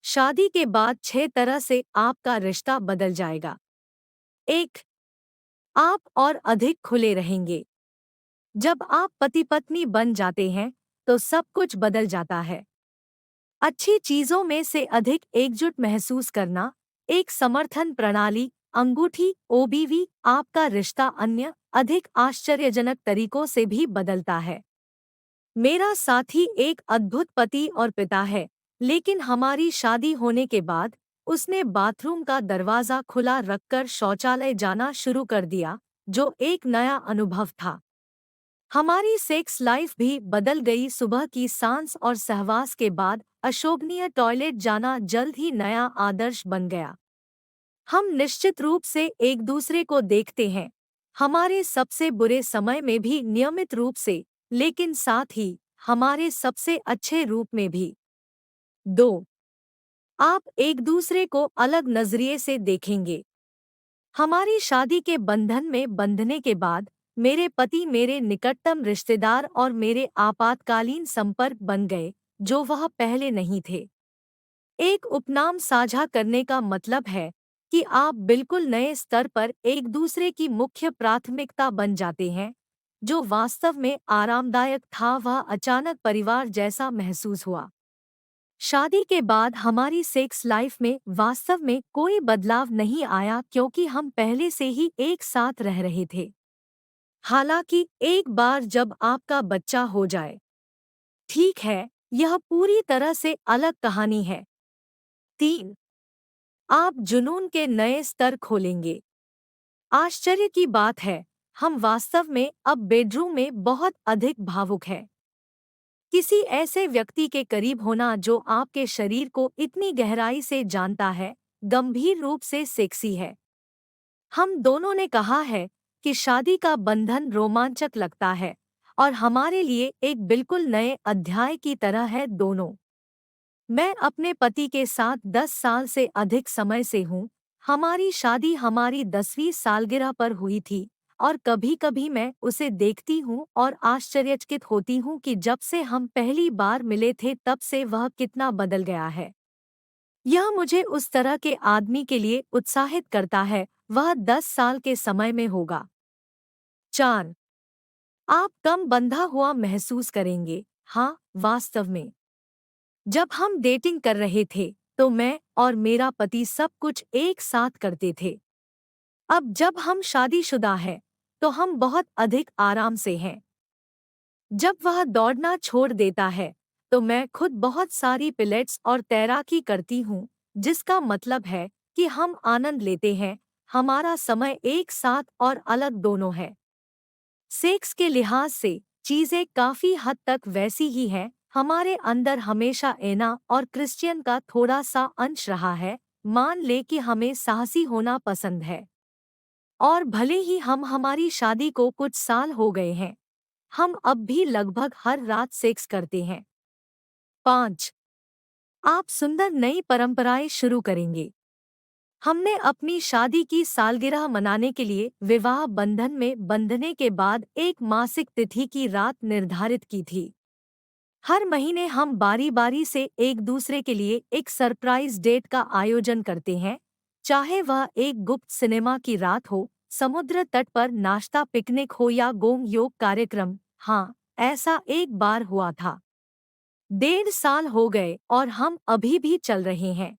शादी के बाद 6 तरह से आपका रिश्ता बदल जाएगा। 1. आप और अधिक खुले रहेंगे। जब आप पति पत्नी बन जाते हैं तो सब कुछ बदल जाता है। अच्छी चीजों में से अधिक एकजुट महसूस करना, एक समर्थन प्रणाली, अंगूठी, ओबीवी, आपका रिश्ता अन्य अधिक आश्चर्यजनक तरीकों से भी बदलता है। मेरा साथी एक अद्भुत पति और पिता है, लेकिन हमारी शादी होने के बाद उसने बाथरूम का दरवाजा खुला रखकर शौचालय जाना शुरू कर दिया, जो एक नया अनुभव था। हमारी सेक्स लाइफ भी बदल गई। सुबह की सांस और सहवास के बाद अशोभनीय टॉयलेट जाना जल्द ही नया आदर्श बन गया। हम निश्चित रूप से एक दूसरे को देखते हैं, हमारे सबसे बुरे समय में भी नियमित रूप से, लेकिन साथ ही हमारे सबसे अच्छे रूप में भी। 2. आप एक दूसरे को अलग नजरिए से देखेंगे। हमारी शादी के बंधन में बंधने के बाद मेरे पति मेरे निकटतम रिश्तेदार और मेरे आपातकालीन संपर्क बन गए, जो वह पहले नहीं थे। एक उपनाम साझा करने का मतलब है कि आप बिल्कुल नए स्तर पर एक दूसरे की मुख्य प्राथमिकता बन जाते हैं। जो वास्तव में आरामदायक था, वह अचानक परिवार जैसा महसूस हुआ। शादी के बाद हमारी सेक्स लाइफ में वास्तव में कोई बदलाव नहीं आया, क्योंकि हम पहले से ही एक साथ रह रहे थे। हालांकि एक बार जब आपका बच्चा हो जाए, ठीक है, यह पूरी तरह से अलग कहानी है। 3. आप जुनून के नए स्तर खोलेंगे। आश्चर्य की बात है, हम वास्तव में अब बेडरूम में बहुत अधिक भावुक हैं। किसी ऐसे व्यक्ति के करीब होना जो आपके शरीर को इतनी गहराई से जानता है, गंभीर रूप से सेक्सी है। हम दोनों ने कहा है कि शादी का बंधन रोमांचक लगता है और हमारे लिए एक बिल्कुल नए अध्याय की तरह है। दोनों। मैं अपने पति के साथ 10 साल से अधिक समय से हूँ। हमारी शादी हमारी 10वीं सालगिरह पर हुई थी और कभी-कभी मैं उसे देखती हूँ और आश्चर्यचकित होती हूँ कि जब से हम पहली बार मिले थे तब से वह कितना बदल गया है। यह मुझे उस तरह के आदमी के लिए उत्साहित करता है, वह 10 साल के समय में होगा। 4. आप कम बंधा हुआ महसूस करेंगे। हाँ, वास्तव में जब हम डेटिंग कर रहे थे तो मैं और मेरा पति सब कुछ एक साथ करते थे। अब जब हम शादीशुदा हैं तो हम बहुत अधिक आराम से हैं। जब वह दौड़ना छोड़ देता है तो मैं खुद बहुत सारी पिलेट्स और तैराकी करती हूँ, जिसका मतलब है कि हम आनंद लेते हैं। हमारा समय एक साथ और अलग दोनों है। सेक्स के लिहाज से चीजें काफी हद तक वैसी ही हैं। हमारे अंदर हमेशा एना और क्रिश्चियन का थोड़ा सा अंश रहा है। मान ले कि हमें साहसी होना पसंद है, और भले ही हम हमारी शादी को कुछ साल हो गए हैं, हम अब भी लगभग हर रात सेक्स करते हैं। 5. आप सुंदर नई परंपराएं शुरू करेंगे। हमने अपनी शादी की सालगिरह मनाने के लिए विवाह बंधन में बंधने के बाद एक मासिक तिथि की रात निर्धारित की थी। हर महीने हम बारी बारी से एक दूसरे के लिए एक सरप्राइज डेट का आयोजन करते हैं, चाहे वह एक गुप्त सिनेमा की रात हो, समुद्र तट पर नाश्ता, पिकनिक हो या गोम योग कार्यक्रम। हाँ, ऐसा एक बार हुआ था। 1.5 साल हो गए और हम अभी भी चल रहे हैं।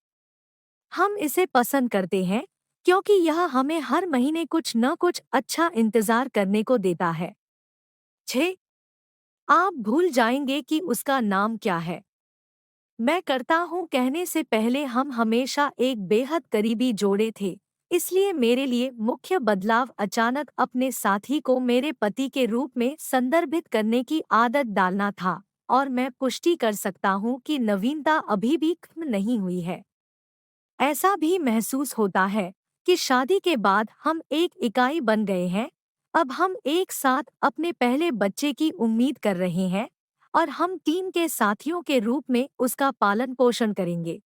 हम इसे पसंद करते हैं क्योंकि यह हमें हर महीने कुछ न कुछ अच्छा इंतजार करने को देता है। 6. आप भूल जाएंगे कि उसका नाम क्या है। मैं करता हूँ कहने से पहले हम हमेशा एक बेहद करीबी जोड़े थे, इसलिए मेरे लिए मुख्य बदलाव अचानक अपने साथी को मेरे पति के रूप में संदर्भित करने की आदत डालना था, और मैं पुष्टि कर सकता हूँ कि नवीनता अभी भी खत्म नहीं हुई है। ऐसा भी महसूस होता है कि शादी के बाद हम एक इकाई बन गए हैं। अब हम एक साथ अपने पहले बच्चे की उम्मीद कर रहे हैं और हम टीम के साथियों के रूप में उसका पालन पोषण करेंगे।